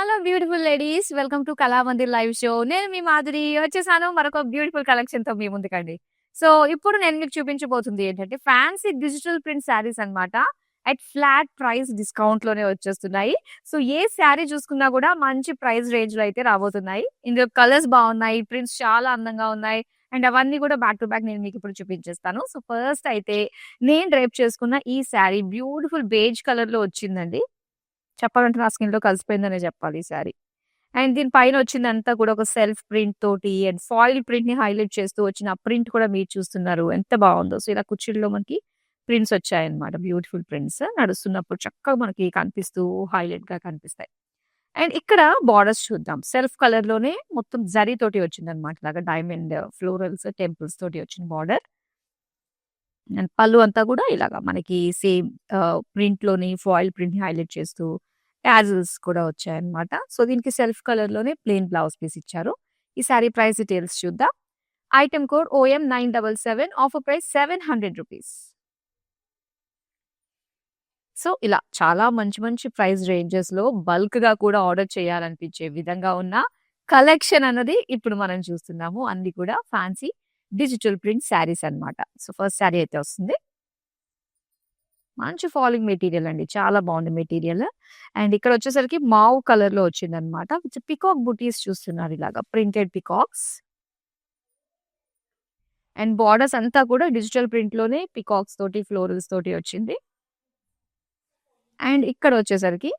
Hello beautiful ladies. Welcome to Kalamandir live show. నేను మీ మాధురి వచ్చేసాను మరొక బ్యూటిఫుల్ కలెక్షన్‌తో మీ ముందుకండి. సో, ఇప్పుడు నేను మీకు చూపించబోతుంది ఏంటంటే ఫ్యాన్సీ డిజిటల్ ప్రింట్ శారీస్ అన్నమాట. అట్ ఫ్లాట్ ప్రైస్ డిస్కౌంట్‌లోనే వచ్చేస్తున్నాయి. సో, ఏ శారీ చూసుకున్నా కూడా మంచి ప్రైస్ రేంజ్‌లో అయితే రాబోతున్నాయి. ఇందులో కలర్స్ బాగున్నాయి. ప్రింట్స్ చాలా అందంగా ఉన్నాయి. అండ్ అవన్నీ కూడా బ్యాక్ టు బ్యాక్ నేను మీకు ఇప్పుడు చూపించేస్తాను. సో, ఫస్ట్ అయితే నేను డ్రేప్ చేసుకున్న ఈ శారీ బ్యూటిఫుల్ బేజ్ కలర్‌లో వచ్చిందండి. చెప్పాలంటే నా స్కిన్‌లో కలిసిపోయిందనే జెప్పాలి ఈ శారీ. అండ్ దీని పైనొచ్చిందంతా కూడా ఒక సెల్ఫ్ ప్రింట్ తోటి అండ్ ఫాయిల్ ప్రింట్‌ని హైలైట్ చేస్తూ వచ్చిన ఆ ప్రింట్ కూడా మీరు చూస్తున్నారు. ఎంత బావుందో. సో, ఇలా కుచ్చిళ్ళలో మనకి ప్రింట్స్ వచ్చాయన్నమాట. Beautiful prints. నడుస్తున్నప్పుడు చక్కగా మనకి కనిపిస్తూ హైలైట్‌గా కనిపిస్తాయి. అండ్ ఇక్కడ బోర్డర్స్ చూద్దాం. సెల్ఫ్ కలర్‌లోనే మొత్తం జరీ తోటి వచ్చిందన్నమాట. ఇలాగా డైమండ్ ఫ్లోరల్స్, టెంపుల్స్ తోటి వచ్చిన బోర్డర్. అండ్ పళ్ళు అంతా కూడా ఇలాగా మనకి సేమ్ ప్రింట్‌లోని ఫాయిల్ ప్రింట్‌ని హైలైట్ చేస్తూ టాజిల్స్ కూడా వచ్చాయన్నమాట. సో, దీనికి సెల్ఫ్ కలర్‌లోనే ప్లెయిన్ బ్లౌజ్ పీస్ ఇచ్చారు. ఈ సారీ ప్రైస్ డీటెయిల్స్ చూద్దాం. Item code OM977 offer price రూ. 700. సో, ఇలా చాలా మంచి మంచి ప్రైస్ రేంజెస్‌లో బల్క్‌గా కూడా ఆర్డర్ చేయాలనిపించే విధంగా ఉన్న కలెక్షన్ అన్నది ఇప్పుడు మనం చూస్తున్నాము. అన్నీ కూడా ఫ్యాన్సీ డిజిటల్ ప్రింట్ శారీస్ అన్నమాట. సో, ఫస్ట్ శారీ అయితే వస్తుంది. మంచి ఫాలింగ్ మెటీరియల్ అండి. చాలా బావుంది మెటీరియల్. అండ్ ఇక్కడొచ్చేసరికి మావ్ కలర్‌లో వచ్చిందనమాట. విత్ పీకాక్ బుటీస్ చూస్తున్నారు ఇలాగా ప్రింటెడ్ పీకాక్స్. అండ్ బోర్డర్స్ అంతా కూడా డిజిటల్ ప్రింట్‌లోనే పీకాక్స్ తోటి, ఫ్లోరల్స్ తోటి వచ్చింది. అండ్ ఇక్కడొచ్చేసరికి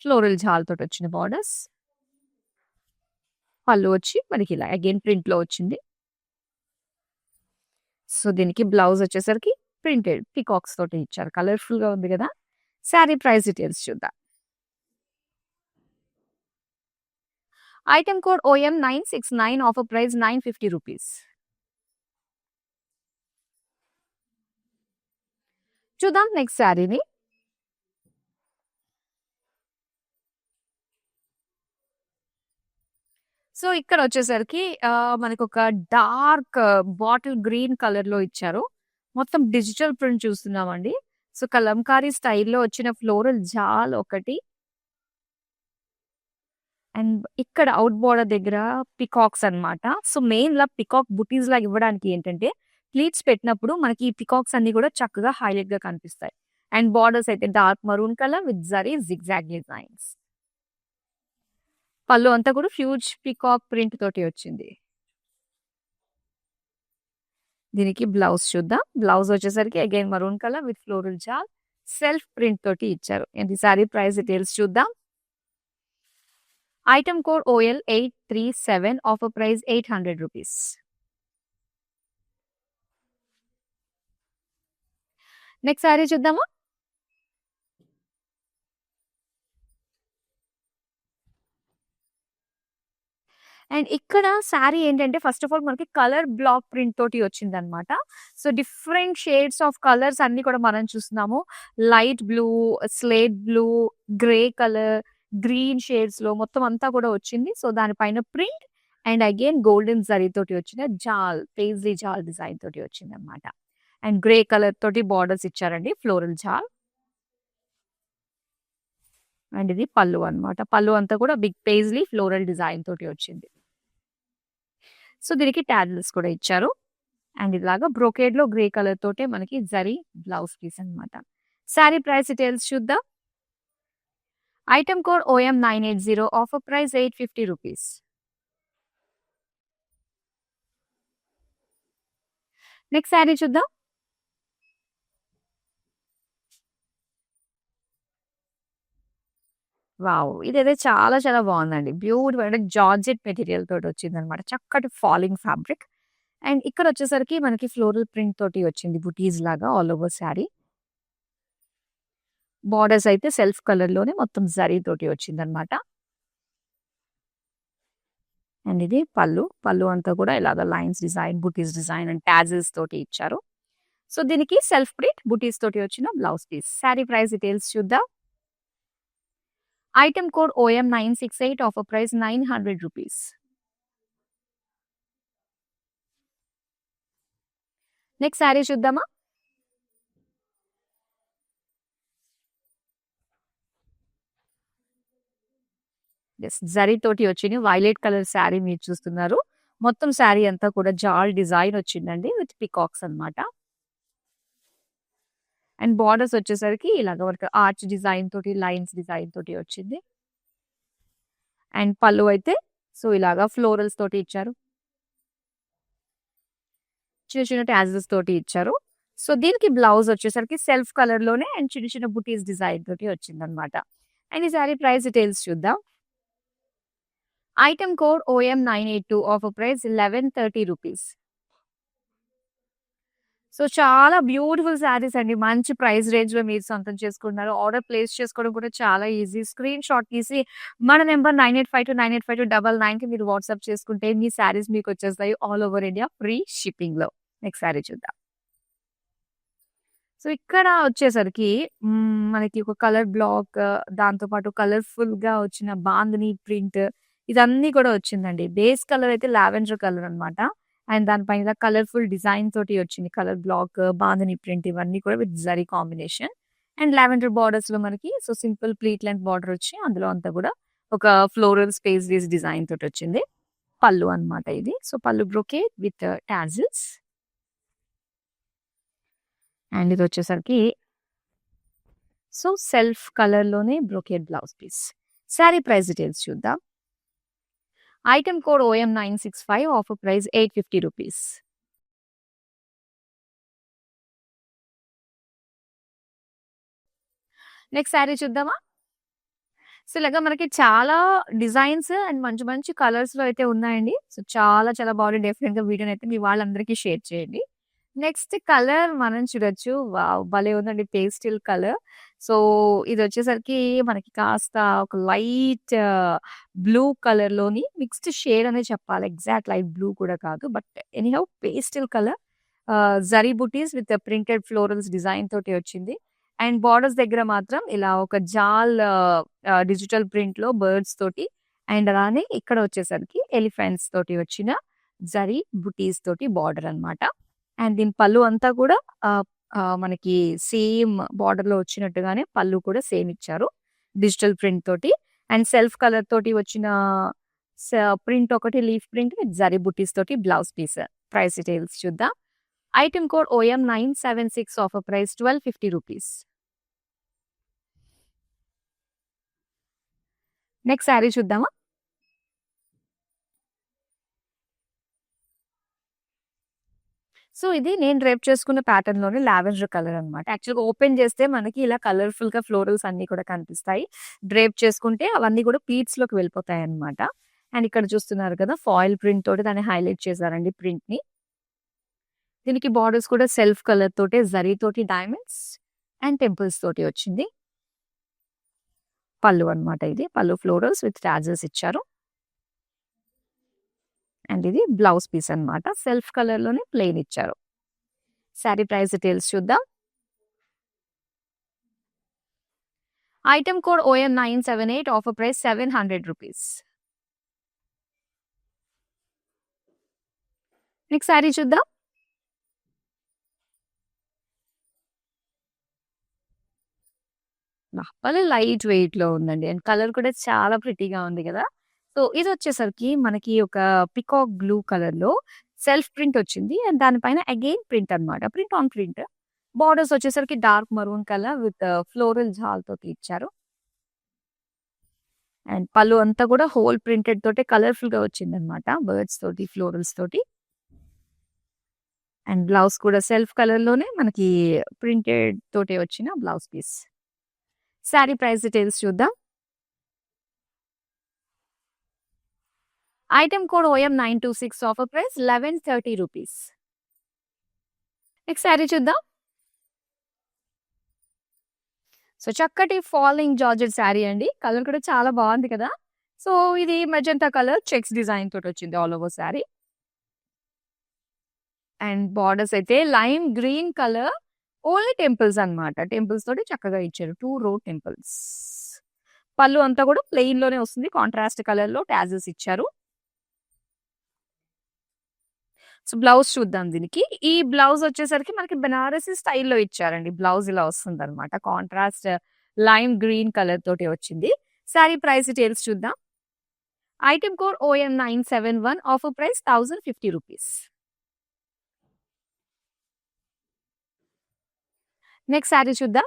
ఫ్లోరల్ జాల్ తోటొచ్చిన బోర్డర్స్. పళ్ళు వచ్చి మనకి ఇలా అగైన్ ప్రింట్‌లో వచ్చింది. సో, దీనికి బ్లౌజ్ వచ్చేసరికి ప్రింటెడ్ పీకాక్స్ తోటి ఇచ్చారు. కలర్‌ఫుల్‌గా ఉంది గదా! శారీ ప్రైస్ డీటెయిల్స్ చూద్దాం. Item code OM969 offer price రూ. 950. చూద్దాం నెక్స్ట్ శారీని. సో, ఇక్కడొచ్చేసరికి మనకొక డార్క్ బాటిల్ గ్రీన్ కలర్‌లో ఇచ్చారు. మొత్తం డిజిటల్ ప్రింట్ చూస్తున్నామండి. సో, కలంకారీ స్టైల్‌లో వచ్చిన ఫ్లోరల్ జాల్ ఒకటి. అండ్ ఇక్కడ ఔట్ బోర్డర్ దగ్గర పీకాక్స్ అన్నమాట. సో, మెయిన్‌లా పీకాక్ బుటీస్‌లాగా ఇవ్వడానికి ఏంటంటే, ప్లీట్స్ పెట్టినప్పుడు మనకి ఈ పీకాక్స్ అన్నీ కూడా చక్కగా హైలైట్‌గా కనిపిస్తాయి. అండ్ బోర్డర్స్ అయితే dark maroon colour with zari zigzag designs. పళ్ళు అంతా కూడా హ్యూజ్ పీకాక్ ప్రింట్ తోటి వచ్చింది. దీనికి బ్లౌజ్ చూద్దాం. బ్లౌజ్ వచ్చేసరికి again maroon colour with floral జాల్ సెల్ఫ్ ప్రింట్ తోటి ఇచ్చారు. అండ్ ఈ సారీ ప్రైస్ డీటెయిల్స్ చూద్దాం. Item code OL837 offer price రూ. 800. నెక్స్ట్ సారీ చూద్దామా? అండ్ ఇక్కడ సారీ ఏంటంటే ఫస్ట్ ఆఫ్ ఆల్ మనకి కలర్ బ్లాక్ ప్రింట్ తోటి వచ్చిందనమాట. So, different shades of colours అన్నీ కూడా మనం చూస్తున్నాము. Light blue, slate blue, grey colour, green షేడ్స్‌లో మొత్తం అంతా కూడా వచ్చింది. సో, దానిపైన print and again golden zari తోటి వచ్చిన జాల్, పేజ్లీ జాల్ డిజైన్ తోటి వచ్చిందనమాట. అండ్ గ్రే కలర్ తోటి బోర్డర్స్ ఇచ్చారండి. ఫ్లోరల్ జాల్. అండ్ ఇది పళ్ళు అన్నమాట. పళ్ళు అంతా కూడా బిగ్ పేజ్లీ ఫ్లోరల్ డిజైన్ తోటి వచ్చింది. సో, దీనికి టాజిల్స్ కూడా ఇచ్చారు. అండ్ ఇలాగా బ్రోకేడ్‌లో గ్రే కలర్ తోటే మనకి జరీ బ్లౌజ్ పీస్ అన్నమాట. సారీ ప్రైస్ డీటెయిల్స్ చూద్దాం. Item code OM980 offer price రూ. 850. నెక్స్ట్ సారీ చూద్దాం. వావ్! ఇదైతే చాలా చాలా బావుందండి. బ్యూటిఫుల్ అంటే జార్జెట్ మెటీరియల్ తోటి వచ్చిందనమాట. చక్కటి ఫాలింగ్ ఫ్యాబ్రిక్. అండ్ ఇక్కడొచ్చేసరికి మనకి ఫ్లోరల్ ప్రింట్ తోటి వచ్చింది బుటీస్ లాగా ఆల్ ఓవర్ సారీ. బోర్డర్స్ అయితే సెల్ఫ్ కలర్‌లోనే మొత్తం జరీ తోటి వచ్చిందనమాట. అండ్ ఇది పళ్ళు. పళ్ళు అంతా కూడా ఇలాగ లైన్స్ డిజైన్, బుటీస్ డిజైన్ అండ్ టాజిల్స్ తోటి ఇచ్చారు. సో, దీనికి సెల్ఫ్ ప్రింట్ బుటీస్ తోటి వచ్చిన blouse piece. Sari price details చూద్దాం. Item code OM968 offer price రూ. 900. నెక్స్ట్ సారీ చూద్దామా? యెస్. జరీతోటి వచ్చిన వైలెట్ కలర్ శారీ మీరు చూస్తున్నారు. మొత్తం శారీ అంతా కూడా జాల్ డిజైన్ వచ్చిందండి విత్ పీకాక్స్ అన్నమాట. అండ్ బోర్డర్స్ వచ్చేసరికి ఇలాగ వర్క్ ఆర్చ్ డిజైన్ తోటి, లైన్స్ డిజైన్ తోటి వచ్చింది. అండ్ పల్లు అయితే సో ఇలాగా ఫ్లోరల్స్ తోటి ఇచ్చారు. చిన్న చిన్న టాజిల్స్ తోటి ఇచ్చారు. సో దీనికి బ్లౌజ్ వచ్చేసరికి సెల్ఫ్ కలర్ లోనే అండ్ చిన్న చిన్న బుటీస్ డిజైన్ తోటి వచ్చిందన్నమాట. అండ్ ఈ సారీ ప్రైస్ డీటెయిల్స్ చూద్దాం. Item code OM982 offer price 1130 rupees. So చాలా బ్యూటిఫుల్ శారీస్ అండి. మంచి ప్రైస్ రేంజ్‌లో మీరు సొంతం చేసుకున్నారు. ఆర్డర్ ప్లేస్ చేసుకోవడం కూడా చాలా ఈజీ. స్క్రీన్ షాట్ తీసి మన నంబర్ 9852985299కి మీరు వాట్సాప్ చేసుకుంటే మీ శారీస్ మీకొచ్చేస్తాయి ఆల్ ఓవర్ ఇండియా ఫ్రీ షిప్పింగ్‌లో. నెక్స్ట్ శారీ చూద్దాం. సో ఇక్కడ వచ్చేసరికి మనకి ఒక కలర్ బ్లాక్ దాంతో పాటు కలర్‌ఫుల్‌గా వచ్చిన బాందిని ప్రింట్ ఇదన్నీ కూడా వచ్చిందండి. బేస్ కలర్ అయితే లావెండర్ కలర్ అన్నమాట. అండ్ దానిపైన కలర్‌ఫుల్ డిజైన్ తోటి వచ్చింది. కలర్ బ్లాక్, బాందిని ప్రింట్ ఇవన్నీ కూడా with zari combination. And lavender బోర్డర్స్‌లో మనకి so simple pleat length border వచ్చి అందులో అంతా కూడా ఒక ఫ్లోరల్ స్పేస్ డిజైన్ తోటి వచ్చింది. పల్లు అన్నమాట ఇది. సో పల్లు బ్రొకేట్ విత్ టాజిల్స్. అండ్ ఇది వచ్చేసరికి సో సెల్ఫ్ కలర్‌లోనే brocade blouse piece. Sari price details చూద్దాం. Item code OM965 offer price 850 rupees. Next sari చూద్దామా? సో ఇలాగా మనకి చాలా డిజైన్స్ అండ్ మంచి మంచి కలర్స్‌లో అయితే ఉన్నాయండి. సో చాలా చాలా బాగుంది. డెఫినిట్‌గా వీడియోనైతే మీ వాళ్ళందరికీ షేర్ చేయండి. నెక్స్ట్ కలర్ మనం చూడొచ్చు. వావ్! భలే ఉందండి పేస్టల్ కలర్. సో ఇదొచ్చేసరికి మనకి కాస్త ఒక లైట్ బ్లూ కలర్‌లోని మిక్స్డ్ షేడ్ అనే చెప్పాలి. ఎగ్జాక్ట్ లైట్ బ్లూ కూడా కాదు. But anyhow pastel colour zari buttis with printed florals design తోటి వచ్చింది. అండ్ బోర్డర్స్ దగ్గర మాత్రం ఇలా ఒక జాల్ డిజిటల్ ప్రింట్‌లో బర్డ్స్ తోటి అండ్ అలానే ఇక్కడ వచ్చేసరికి ఎలిఫెంట్స్ తోటి వచ్చిన జరీ బుటీస్ తోటి బోర్డర్ అన్నమాట. అండ్ దీని పల్లు అంతా కూడా మనకి సేమ్ బోర్డర్‌లో వచ్చినట్టుగానే పల్లు కూడా సేమ్ ఇచ్చారు. డిజిటల్ ప్రింట్ తోటి అండ్ సెల్ఫ్ కలర్ తోటి వచ్చిన స ప్రింట్ ఒకటి లీఫ్ ప్రింట్ విత్ జరీ బుటీస్ తోటి బ్లౌజ్ పీస్. ప్రైస్ డీటెయిల్స్ చూద్దాం. Item code OM976 offer price 1250 rupees. Next sari చూద్దామా? సో ఇది నేను డ్రేప్ చేసుకున్న ప్యాటర్న్‌లోనే లావెండర్ కలర్ అన్నమాట. యాక్చువల్‌గా ఓపెన్ చేస్తే మనకి ఇలా కలర్‌ఫుల్‌గా ఫ్లోరల్స్ అన్నీ కూడా కనిపిస్తాయి. డ్రేప్ చేసుకుంటే అవన్నీ కూడా ప్లీట్స్‌లోకి వెళ్ళిపోతాయన్నమాట. అండ్ ఇక్కడ చూస్తున్నారు కదా! ఫాయిల్ ప్రింట్ తోటి దాన్ని హైలైట్ చేశారండి ప్రింట్‌ని. దీనికి బోర్డర్స్ కూడా సెల్ఫ్ కలర్ తోటే జరీ తోటి డైమండ్స్ అండ్ టెంపుల్స్ తోటి వచ్చింది. పల్లు అన్నమాట ఇది. పల్లు ఫ్లోరల్స్ విత్ టాజిల్స్ ఇచ్చారు. అండ్ ఇది బ్లౌజ్ పీస్ అన్నమాట. సెల్ఫ్ కలర్‌లోనే ప్లెయిన్ ఇచ్చారు. శారీ ప్రైస్ డీటెయిల్స్ చూద్దాం. Item code OM978 offer price 700 rupees. Next sari చూద్దాం. భలే లైట్ వెయిట్‌లో ఉందండి. అండ్ కలర్ కూడా చాలా ప్రిటీగా ఉంది గదా! సో ఇదొచ్చేసరికి మనకి ఒక పీకాక్ బ్లూ కలర్‌లో సెల్ఫ్ ప్రింట్ వచ్చింది. అండ్ దానిపైన అగైన్ ప్రింట్ అన్నమాట. Print on print. బోర్డర్స్ వచ్చేసరికి dark maroon colour with floral jaal తోటి ఇచ్చారు. అండ్ పల్లు అంతా కూడా హోల్ ప్రింటెడ్ తోటే కలర్‌ఫుల్‌గా వచ్చిందన్నమాట. బర్డ్స్ తోటి, ఫ్లోరల్స్ తోటి. అండ్ బ్లౌజ్ కూడా సెల్ఫ్ కలర్‌లోనే మనకి ప్రింటెడ్ తోటే వచ్చిన blouse piece. Sari price details చూద్దాం. Item code OM926 offer price 1130 rupees. Next sari చూద్దాం. సో చక్కటి ఫాలింగ్ జార్జెట్ శారీ అండి. కలర్ కూడా చాలా బాగుంది కదా! సో ఇది మెజెంటా కలర్ చెక్స్ డిజైన్ తోటి వచ్చింది all over sari. And borders అయితే lime green colour only temples అన్నమాట. టెంపుల్స్ తోటి చక్కగా ఇచ్చారు. 2 రో టెంపుల్స్. పల్లు అంతా కూడా ప్లెయిన్‌లోనే వస్తుంది. కాంట్రాస్ట్ కలర్‌లో టాజిల్స్ ఇచ్చారు. సో బ్లౌజ్ చూద్దాం దీనికి. ఈ బ్లౌజ్ వచ్చేసరికి మనకి బెనారసి స్టైల్‌లో ఇచ్చారండి. బ్లౌజ్ ఇలా వస్తుందన్నమాట. కాంట్రాస్ట్ లైమ్ గ్రీన్ కలర్ తోటి వచ్చింది. శారీ ప్రైస్ డీటెయిల్స్ చూద్దాం. Item code OM971. Offer price 1050 rupees. Next sari చూద్దాం.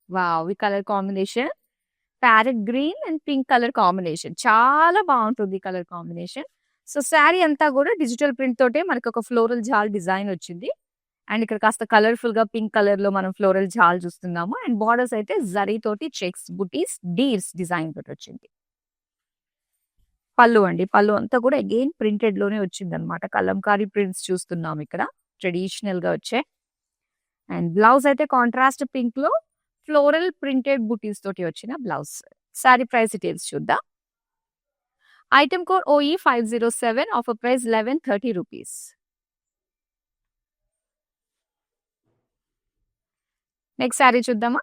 వావ్! ఈ colour combination parrot green and pink colour combination. చాలా బావుంటుంది ఈ కలర్ కాంబినేషన్. సో, శారీ అంతా గూడా డిజిటల్ ప్రింట్ తోటే మనకొక ఫ్లోరల్ జాల్ డిజైన్ వచ్చింది. అండ్ ఇక్కడ కాస్త కలర్‌ఫుల్‌గా పింక్ కలర్‌లో మనం ఫ్లోరల్ జాల్ చూస్తున్నాము. అండ్ బోర్డర్స్ అయితే జరీ తోటి చెక్స్, బుటీస్, డీర్స్ డిజైన్ తోటొచ్చింది. పల్లు అండి. పల్లు అంతా కూడా అగైన్ ప్రింటెడ్‌లోనే వచ్చిందనమాట. కలంకారీ ప్రింట్స్ చూస్తున్నాం ఇక్కడ. ట్రెడిషనల్‌గా వచ్చాయి. అండ్ బ్లౌజ్ అయితే కాంట్రాస్ట్ పింక్‌లో ఫ్లోరల్ ప్రింటెడ్ బుటీస్ తోటి వచ్చిన బ్లౌజ్. సారీ ప్రైస్ డీటెయిల్స్ చూద్దాం. Item code OE507. Offer price 1130 rupees. Next sari చూద్దామా?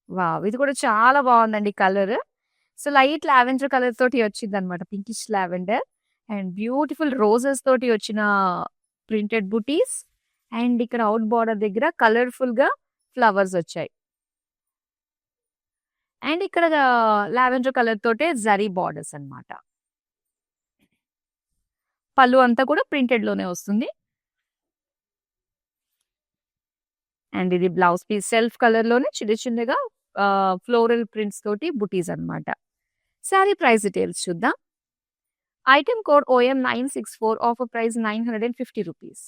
వావ్! ఇది కూడా చాలా బావుందండి colour. So, light lavender colour తోటి వచ్చిందనమాట. Pinkish lavender and beautiful roses తోటి వచ్చిన ప్రింటెడ్ బుటీస్. అండ్ ఇక్కడ ఔట్ బోర్డర్ దగ్గర కలర్‌ఫుల్‌గా ఫ్లవర్స్ వచ్చాయి. అండ్ ఇక్కడ లావెండర్ కలర్ తోటే జరీ బోర్డర్స్ అన్నమాట. పల్లు అంతా కూడా ప్రింటెడ్‌లోనే వస్తుంది. అండ్ ఇది బ్లౌజ్ పీస్ సెల్ఫ్ కలర్‌లోనే చిన్న చిన్నగా ఫ్లోరల్ ప్రింట్స్ తోటి బుటీస్ అన్నమాట. సారీ ప్రైస్ డీటెయిల్స్ చూద్దాం. Item code OM964. Offer price 950 rupees.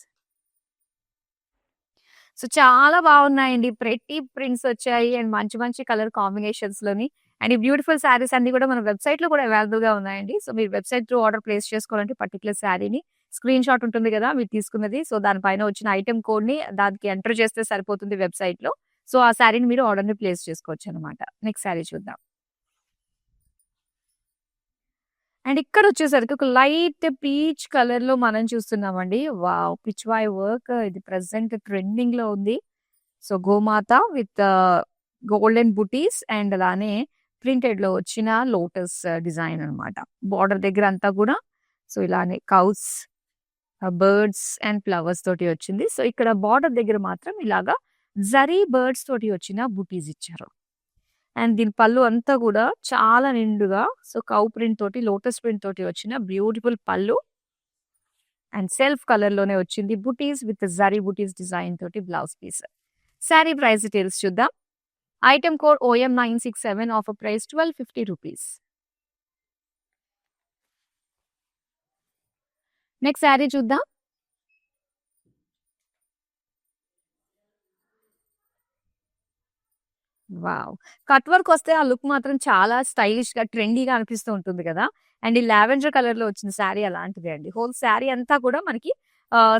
So, చాలా బాగున్నాయండి. ప్రెట్టి ప్రింట్స్ వచ్చాయి అండ్ మంచి మంచి కలర్ కాంబినేషన్స్‌లోని. అండ్ ఈ బ్యూటిఫుల్ శారీస్ అన్నీ కూడా మన వెబ్‌సైట్‌లో కూడా అవైలబుల్‌గా ఉన్నాయండి. సో, మీరు వెబ్‌సైట్ త్రూ ఆర్డర్ ప్లేస్ చేసుకోవాలంటే పర్టిక్యులర్ శారీని స్క్రీన్‌షాట్ ఉంటుంది గదా! మీరు తీసుకున్నది. సో, దానిపైన వచ్చిన ఐటెమ్ కోడ్‌ని దానికి ఎంటర్ చేస్తే సరిపోతుంది వెబ్‌సైట్‌లో. సో, ఆ శారీని మీరు ఆర్డర్‌ని ప్లేస్ చేసుకోవచ్చనమాట. నెక్స్ట్ శారీ చూద్దాం. అండ్ ఇక్కడొచ్చేసరికి ఒక లైట్ పీచ్ కలర్‌లో మనం చూస్తున్నామండి. వావ్! పిచ్‌వాయ్ వర్క్ ఇది ప్రెజెంట్ ట్రెండింగ్‌లో ఉంది. సో, గోమాత విత్ గోల్డెన్ బుటీస్ అండ్ అలానే ప్రింటెడ్‌లో వచ్చిన లోటస్ డిజైన్ అనమాట. బోర్డర్ దగ్గర అంతా కూడా సో, ఇలానే కౌస్, బర్డ్స్ అండ్ ఫ్లవర్స్ తోటి వచ్చింది. సో, ఇక్కడ బోర్డర్ దగ్గర మాత్రం ఇలాగా జరీ బర్డ్స్ తోటి వచ్చిన బుటీస్ ఇచ్చారు. అండ్ దీని పళ్ళు అంతా కూడా చాలా నిండుగా సో, కౌ ప్రింట్ తోటి, లోటస్ ప్రింట్ తోటి వచ్చిన బ్యూటిఫుల్ పళ్ళు. అండ్ సెల్ఫ్ కలర్‌లోనే వచ్చింది. బుటీస్ విత్ జరీ బుటీస్ డిజైన్ తోటి blouse piece. Sari price details చూద్దాం. Item code OM967. Offer price 1250 rupees. Next sari చూద్దాం. వావ్! కట్ వర్క్ వస్తే ఆ లుక్ మాత్రం చాలా స్టైలిష్‌గా, ట్రెండీగా అనిపిస్తూ ఉంటుంది గదా! అండ్ ఈ లావెండర్ కలర్‌లో వచ్చిన శారీ అలాంటిదే అండి. హోల్ శారీ అంతా కూడా మనకి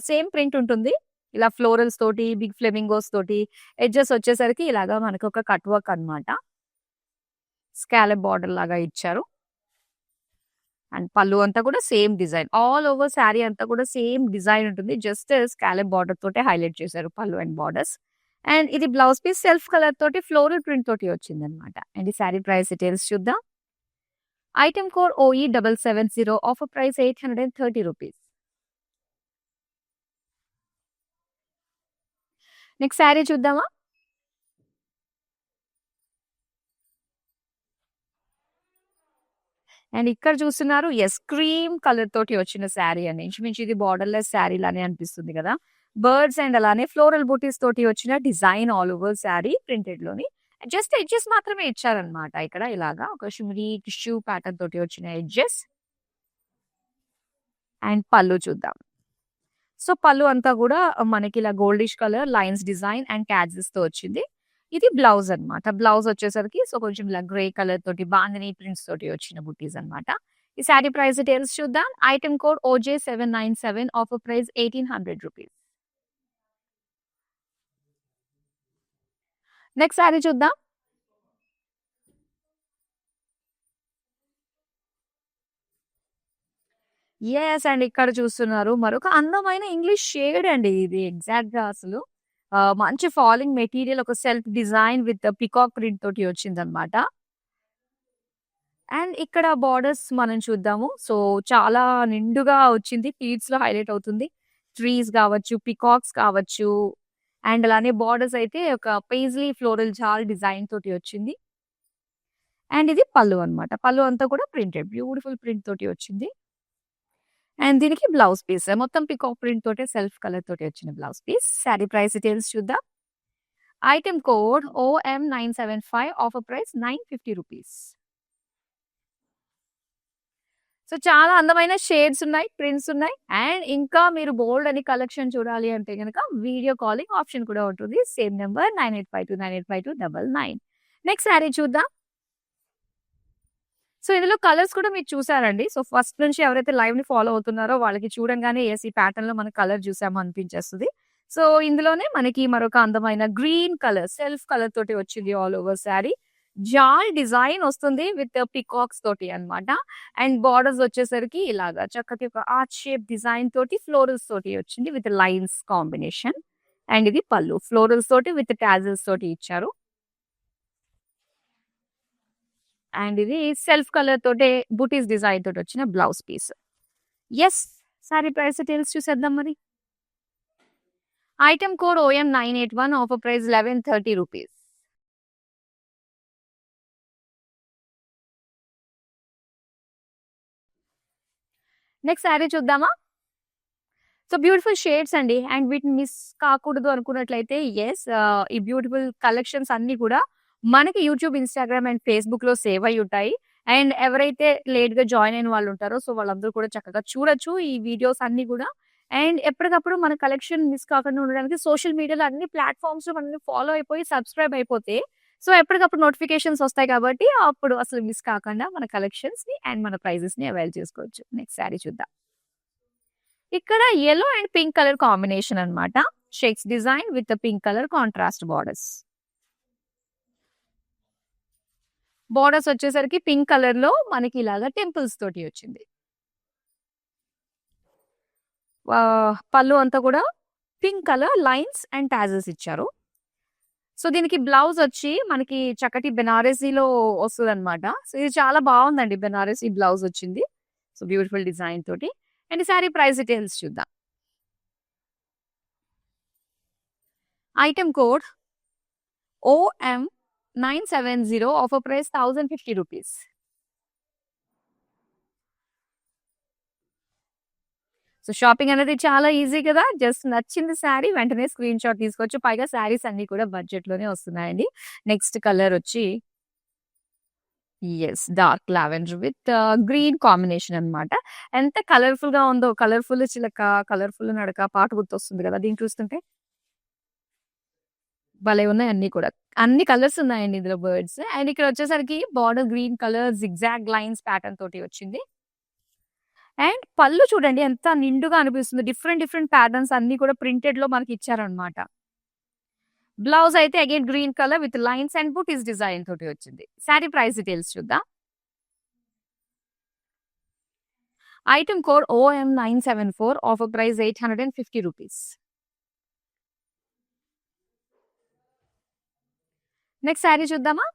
సేమ్ ప్రింట్ ఉంటుంది. ఇలా ఫ్లోరల్స్ తోటి, బిగ్ ఫ్లెమింగోస్ తోటి, ఎడ్జెస్ వచ్చేసరికి ఇలాగా మనకొక కట్ వర్క్ అన్నమాట. స్కాలప్ బార్డర్ లాగా ఇచ్చారు. అండ్ పళ్ళు అంతా కూడా same design. All over sari అంతా కూడా సేమ్ డిజైన్ ఉంటుంది. జస్ట్ స్కాలప్ బార్డర్ తోటే హైలైట్ చేశారు పళ్ళు అండ్ బార్డర్స్. అండ్ ఇది బ్లౌజ్ పీస్ సెల్ఫ్ కలర్ తోటి ఫ్లోరల్ ప్రింట్ తోటి వచ్చిందనమాట. అండ్ ఈ శారీ ప్రైస్ డీటెయిల్స్ చూద్దాం. Item code OE770. Offer price 830 rupees. Next sari చూద్దామా? అండ్ ఇక్కడ చూస్తున్నారు యెస్ క్రీమ్ కలర్ తోటి వచ్చిన శారీ అండి. ఇంచుమించు ఇది బోర్డర్‌లెస్ శారీ లానే అనిపిస్తుంది కదా! బర్డ్స్ అండ్ అలానే ఫ్లోరల్ బూటీస్ తోటి వచ్చిన డిజైన్ ఆల్ ఓవర్ శారీ ప్రింటెడ్‌లోని. జస్ట్ ఎడ్జెస్ మాత్రమే ఇచ్చారన్నమాట. ఇక్కడ ఇలాగా ఒక షిమ్మరీ టిష్యూ ప్యాటర్న్ తోటి వచ్చిన ఎడ్జెస్. అండ్ పళ్ళు చూద్దాం. సో, పళ్ళు అంతా గూడా మనకి ఇలా goldish colour lines design and క్యాడ్జెస్‌తో వచ్చింది. ఇది బ్లౌజ్ అన్నమాట. బ్లౌజ్ వచ్చేసరికి సో, కొంచెం ఇలా గ్రే కలర్ తోటి బాందిని ప్రింట్స్ తోటి వచ్చిన బుట్టీస్ అన్నమాట. ఈ శారీ ప్రైస్ డీటెయిల్స్ చూద్దాం. Item code OJ797. Offer price 1800 rupees. Next sari చూద్దాం. యెస్ అండి. ఇక్కడ చూస్తున్నారు. మరొక అందమైన ఇంగ్లీష్ షేడ్ అండి ఇది ఎగ్జాక్ట్‌గా అసలు. మంచి ఫాలింగ్ మెటీరియల్ ఒక self design with peacock print తోటి వచ్చిందన్నమాట. అండ్ ఇక్కడ బోర్డర్స్ మనం చూద్దాము. సో, చాలా నిండుగా వచ్చింది. ప్లీట్స్‌లో హైలైట్ అవుతుంది. ట్రీస్ కావచ్చు, పికాక్స్ కావచ్చు. అండ్ అలానే బోర్డర్స్ అయితే ఒక పేజ్లీ ఫ్లోరల్ జాల్ డిజైన్ తోటి వచ్చింది. అండ్ ఇది పళ్ళు అన్నమాట. పళ్ళు అంతా కూడా ప్రింటెడ్. బ్యూటిఫుల్ ప్రింట్ తోటి వచ్చింది. అండ్ దీనికి బ్లౌజ్ పీస్. మొత్తం పీకాక్ ప్రింట్ తోటే సెల్ఫ్ కలర్ తోటి వచ్చిన blouse piece. Sari price details చూద్దాం. Item code OM975, offer price ₹950. So చాలా అందమైన షేడ్స్ ఉన్నాయి, ప్రింట్స్ ఉన్నాయి. అండ్ ఇంకా మీరు బోల్డ్ అని కలెక్షన్ చూడాలి అంటే గనక వీడియో కాలింగ్ ఆప్షన్ కూడా ఉంటుంది. Same number 9852985299. నెక్స్ట్ సారీ చూద్దాం. సో ఇందులో కలర్స్ కూడా మీరు చూసారండి. సో ఫస్ట్ నుంచి ఎవరైతే లైవ్‌ని ఫాలో అవుతున్నారో వాళ్ళకి చూడంగానే యెస్, ఈ ప్యాటర్న్‌లో మనం కలర్ చూసాము అనిపించేస్తది. సో ఇందులోనే మనకి మరొక అందమైన గ్రీన్ కలర్, సెల్ఫ్ కలర్ తోటి వచ్చింది ఆల్ ఓవర్ సారీ. జాల్ డిజైన్ వస్తుంది విత్ పీకాక్స్ తోటి అన్నమాట. అండ్ బోర్డర్స్ వచ్చేసరికి ఇలాగా చక్కటి ఒక ఆర్చ్ షేప్ డిజైన్ తోటి ఫ్లోరల్స్ తోటి వచ్చింది విత్ లైన్స్ కాంబినేషన్. అండ్ ఇది పళ్ళు. ఫ్లోరల్స్ తోటి విత్ టాజిల్స్ తోటి ఇచ్చారు. అండ్ ఇది సెల్ఫ్ కలర్ తోటే బూటీస్ డిజైన్ తోటి వచ్చిన blouse piece. Yes, sari price details చూసేద్దాం మరి. Item code OM981, offer price ₹1130. Next sari చూద్దామా? సో బ్యూటిఫుల్ షేడ్స్ అండి. అండ్ వీటిని మిస్ కాకూడదు అనుకున్నట్లయితే యెస్, ఈ బ్యూటిఫుల్ కలెక్షన్స్ అన్నీ కూడా మనకి యూట్యూబ్, ఇన్‌స్టాగ్రామ్ అండ్ ఫేస్‌బుక్‌లో సేవ్ అయ్యి ఉంటాయి. అండ్ ఎవరైతే లేట్‌గా జాయిన్ అయిన వాళ్ళు ఉంటారో సో వాళ్ళందరూ కూడా చక్కగా చూడొచ్చు ఈ వీడియోస్ అన్నీ కూడా. అండ్ ఎప్పటికప్పుడు మన కలెక్షన్ మిస్ కాకుండా ఉండడానికి సోషల్ మీడియాలో అన్ని ప్లాట్‌ఫార్మ్స్‌లో మనల్ని ఫాలో అయిపోయి సబ్స్క్రైబ్ అయిపోతే సో ఎప్పటికప్పుడు నోటిఫికేషన్స్ వస్తాయి కాబట్టి అప్పుడు అసలు మిస్ కాకుండా మన కలెక్షన్స్‌ని అండ్ మన ప్రైజెస్‌ని అవైల్ చేసుకోవచ్చు. నెక్స్ట్ సారీ చూద్దాం. ఇక్కడ yellow and pink colour combination అన్నమాట. Checks design with pink colour contrast borders. Borders వచ్చేసరికి పింక్ కలర్ లో మనకి ఇలాగా టెంపుల్స్ తోటి వచ్చింది. పళ్ళు అంతా కూడా pink colour lines and tassels ఇచ్చారు. సో దీనికి బ్లౌజ్ వచ్చి మనకి చక్కటి బెనారసీలో వస్తుందన్నమాట. సో ఇది చాలా బాగుందండి. బెనారసీ బ్లౌజ్ వచ్చింది. సో బ్యూటిఫుల్ డిజైన్ తోటి. అండ్ ఈ సారీ ప్రైస్ డీటెయిల్స్ చూద్దాం. Item code OM970, offer price ₹1050. So shopping అనేది చాలా ఈజీ కదా! జస్ట్ నచ్చింది శారీ వెంటనే స్క్రీన్ షాట్ తీసుకోవచ్చు. పైగా శారీస్ అన్నీ కూడా బడ్జెట్‌లోనే వస్తున్నాయండి. నెక్స్ట్ కలర్ వచ్చి yes, dark lavender with green combination అన్నమాట. ఎంత కలర్‌ఫుల్‌గా ఉందో. కలర్‌ఫుల్ చిలక, కలర్‌ఫుల్ నడక పాట గుర్తొస్తుంది కదా! దీన్ని చూస్తుంటే. భలే ఉన్నాయి అన్నీ కూడా. అన్ని కలర్స్ ఉన్నాయండి ఇందులో బర్డ్స్. అండ్ ఇక్కడ వచ్చేసరికి border green colour zigzag lines pattern తోటి వచ్చింది. అండ్ పళ్ళు చూడండి ఎంత నిండుగా అనిపిస్తుంది. డిఫరెంట్ డిఫరెంట్ ప్యాటర్న్స్ అన్నీ కూడా ప్రింటెడ్‌లో మనకి ఇచ్చారన్నమాట. బ్లౌజ్ అయితే again green colour with lines and బూటీస్ డిజైన్ తోటి వచ్చింది. సారీ ప్రైస్ డీటెయిల్స్ చూద్దాం. Item code OM974, offer price ₹850. Next sari చూద్దామా?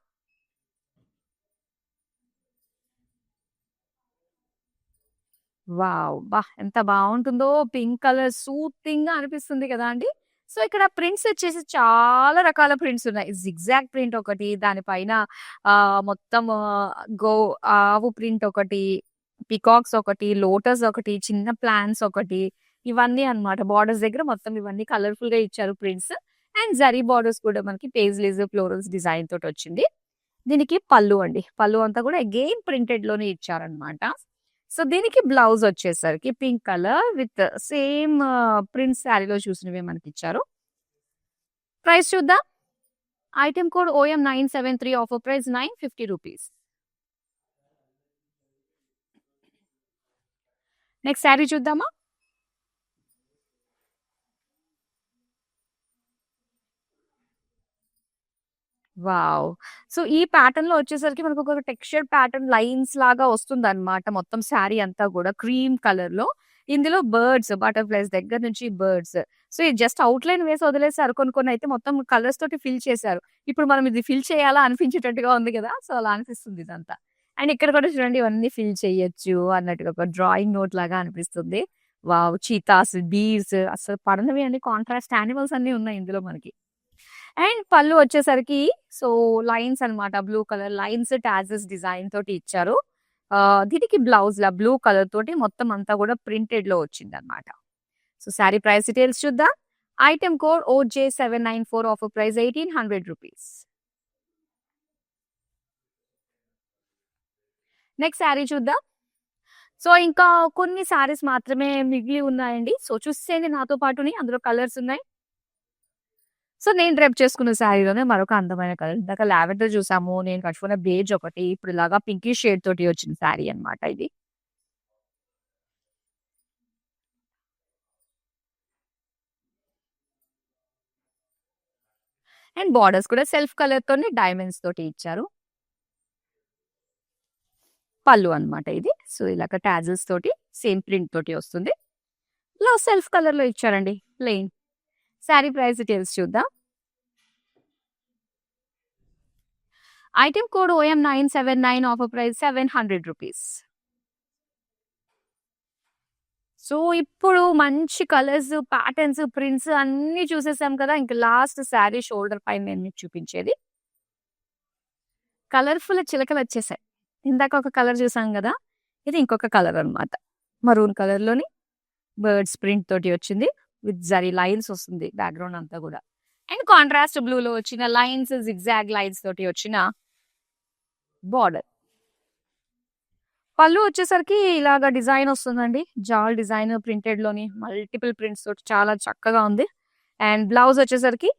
వావ్! ఎంత బావుంటుందో. పింక్ కలర్ సూతింగ్‌గా అనిపిస్తుంది కదా అండి. సో ఇక్కడ ప్రింట్స్ వచ్చేసి చాలా రకాల ప్రింట్స్ ఉన్నాయి. జిగ్‌జాగ్ ప్రింట్ ఒకటి, దానిపైన మొత్తం గో ఆవు ప్రింట్ ఒకటి, పీకాక్స్ ఒకటి, లోటస్ ఒకటి, చిన్న ప్లాంట్స్ ఒకటి, ఇవన్నీ అన్నమాట. బోర్డర్స్ దగ్గర మొత్తం ఇవన్నీ కలర్‌ఫుల్‌గా ఇచ్చారు ప్రింట్స్. అండ్ జరీ బోర్డర్స్ కూడా మనకి పేజ్‌లీస్, ఫ్లోరల్స్ డిజైన్ తోటొచ్చింది. దీనికి పళ్ళు అండి. పళ్ళు అంతా కూడా అగైన్ ప్రింటెడ్‌లోనే ఇచ్చారన్నమాట. సో దీనికి బ్లౌజ్ వచ్చేసరికి pink colour with same print శారీలో చూసినవే మనకిచ్చారు. ప్రైస్ చూద్దాం. Item code OM973, offer price ₹950. Next sari చూద్దామా? వావ్! సో ఈ ప్యాటర్న్‌లో వచ్చేసరికి మనకు ఒక టెక్స్చర్ ప్యాటర్న్ లైన్స్ లాగా వస్తుందన్నమాట. మొత్తం శారీ అంతా కూడా క్రీమ్ కలర్‌లో. ఇందులో బర్డ్స్, బటర్‌ఫ్లైస్ దగ్గర నుంచి బర్డ్స్. సో ఇది జస్ట్ ఔట్‌లైన్ వేసి వదిలేసారు. కొన్ని కొన్ని అయితే మొత్తం కలర్స్ తోటి ఫిల్ చేశారు. ఇప్పుడు మనం ఇది ఫిల్ చేయాలా అనిపించేటట్టుగా ఉంది కదా! సో అలా అనిపిస్తుంది ఇదంతా. అండ్ ఇక్కడ కూడా చూడండి ఇవన్నీ ఫిల్ చేయొచ్చు అన్నట్టుగా ఒక డ్రాయింగ్ నోట్ లాగా అనిపిస్తుంది. వావ్! చీతాస్, బీర్స్ అసలు పడనివి అన్ని కాంట్రాస్ట్ యానిమల్స్ అన్నీ ఉన్నాయి ఇందులో మనకి. అండ్ పళ్ళు వచ్చేసరికి సో, లైన్స్ అన్నమాట. బ్లూ కలర్ లైన్స్ టాజెస్ డిజైన్ తోటి ఇచ్చారు. దీనికి బ్లౌజ్‌లా బ్లూ కలర్ తోటి మొత్తం అంతా కూడా ప్రింటెడ్‌లో వచ్చిందన్నమాట. సో, శారీ ప్రైస్ డీటెయిల్స్ చూద్దాం. Item code OJ794 offer price ₹1800. Next sari చూద్దాం. సో, ఇంకా కొన్ని శారీస్ మాత్రమే మిగిలి ఉన్నాయండి. సో, చూసేయండి నాతో పాటుని. అందులో కలర్స్ ఉన్నాయి. సో, నేను డ్రెప్ చేసుకున్న శారీలోనే మరొక అందమైన కలర్. ఇందాక లావెండర్ చూసాము. నేను కట్టుకున్న బేజ్ ఒకటి. ఇప్పుడు ఇలాగా పింకిష్ షేడ్ తోటి వచ్చిన శారీ అన్నమాట ఇది. అండ్ బోర్డర్స్ కూడా సెల్ఫ్ కలర్ తోనే డైమండ్స్ తోటి ఇచ్చారు. పళ్ళు అన్నమాట ఇది. సో, ఇలాగ టాజిల్స్ తోటి సేమ్ ప్రింట్ తోటి వస్తుంది. బ్లౌజ్ సెల్ఫ్ కలర్‌లో ఇచ్చారండి. ప్లెయిన్. శారీ ప్రైస్ డీటెయిల్స్ చూద్దాం. Item code OM979 offer price ₹700. So, ఇప్పుడు మంచి కలర్స్, ప్యాటర్న్స్, ప్రింట్స్ అన్నీ చూసేసాం కదా! ఇంక లాస్ట్ శారీ షోల్డర్ పైన నేను మీకు చూపించేది. కలర్‌ఫుల్ చిలకలొచ్చేసాయి. ఇందాక ఒక కలర్ చూసాం గదా! ఇది ఇంకొక కలర్ అన్నమాట. మరూన్ కలర్‌లోని బర్డ్స్ ప్రింట్ తోటి వచ్చింది. విత్ జరీ లైన్స్ వస్తుంది బ్యాక్‌గ్రౌండ్ అంతా గూడా. అండ్ కాంట్రాస్ట్ బ్లూలో వచ్చిన లైన్స్, జిగ్‌జాగ్ లైన్స్ తోటి వచ్చిన బోర్డర్. పళ్ళు వచ్చేసరికి ఇలాగ డిజైన్ వస్తుందండి. జాల్ డిజైన్ ప్రింటెడ్‌లోని మల్టిపుల్ ప్రింట్స్ తోటి చాలా చక్కగా ఉంది. అండ్ బ్లౌజ్ వచ్చేసరికి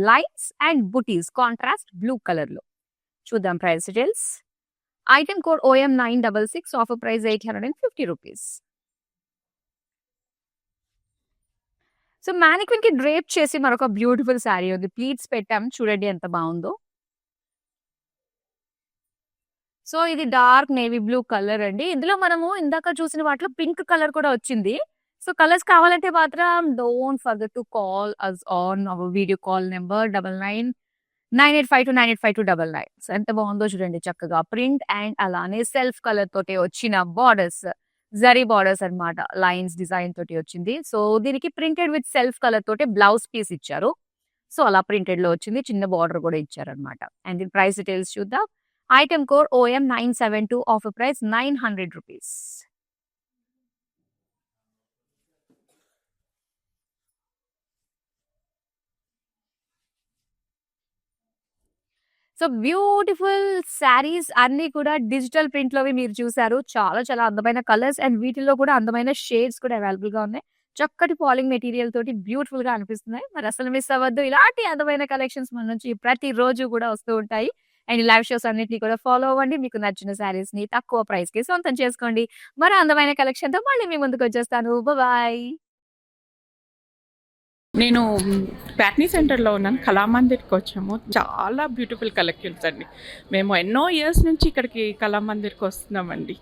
లైన్స్ అండ్ బుటీస్ కాంట్రాస్ట్ బ్లూ కలర్‌లో. చూద్దాం price details. Item code OM966 offer price ₹850. So, మానిక్విన్‌కి డ్రేప్ చేసి మరొక బ్యూటిఫుల్ శారీ ఉంది. ప్లీట్స్ పెట్టాం చూడండి ఎంత బావుందో. సో, ఇది డార్క్ నేవీ బ్లూ కలర్ అండి. ఇందులో మనము ఇందాక చూసిన వాటిలో పింక్ కలర్ కూడా వచ్చింది. సో, కలర్స్ కావాలంటే మాత్రం don't forget to call us on our video call number 999852985299. So, ఎంత బావుందో చూడండి చక్కగా ప్రింట్ అండ్ అలానే సెల్ఫ్ కలర్ తోటి వచ్చిన బోర్డర్స్. జరీ బోర్డర్స్ అన్నమాట. లైన్స్ డిజైన్ తోటి వచ్చింది. సో, దీనికి ప్రింటెడ్ విత్ సెల్ఫ్ కలర్ తోటి బ్లౌజ్ పీస్ ఇచ్చారు. సో, అలా ప్రింటెడ్‌లో వచ్చింది. చిన్న బోర్డర్ కూడా ఇచ్చారన్నమాట. అండ్ దీని ప్రైస్ డీటెయిల్స్ చూద్దాం. Item code OM972 offer price ₹900. So, beautiful saris అన్నీ కూడా డిజిటల్ ప్రింట్‌లోవి మీరు చూసారు. చాలా చాలా అందమైన కలర్స్ అండ్ వీటిల్లో కూడా అందమైన షేడ్స్ కూడా అవైలబుల్‌గా ఉన్నాయి. చక్కటి పాలింగ్ మెటీరియల్ తోటి బ్యూటిఫుల్‌గా అనిపిస్తున్నాయి. మరి అసలు మిస్ అవ్వద్దు. ఇలాంటి అందమైన కలెక్షన్స్ మన నుంచి ప్రతిరోజు కూడా వస్తూ ఉంటాయి. అండ్ లైవ్ షోస్ అన్నిటిని కూడా ఫాలో అవ్వండి. మీకు నచ్చిన శారీస్‌ని తక్కువ ప్రైస్‌కి సొంతం చేసుకోండి. మరో అందమైన కలెక్షన్‌తో మళ్ళీ మీ ముందుకొచ్చేస్తాను. బాయ్. నేను ప్యాట్నీ సెంటర్‌లో ఉన్నాను. కళామందిర్‌కి వచ్చాము. చాలా బ్యూటిఫుల్ కలెక్షన్స్ అండి. మేము ఎన్నో ఇయర్స్ నుంచి ఇక్కడికి కళామందిర్‌కి వస్తున్నామండి.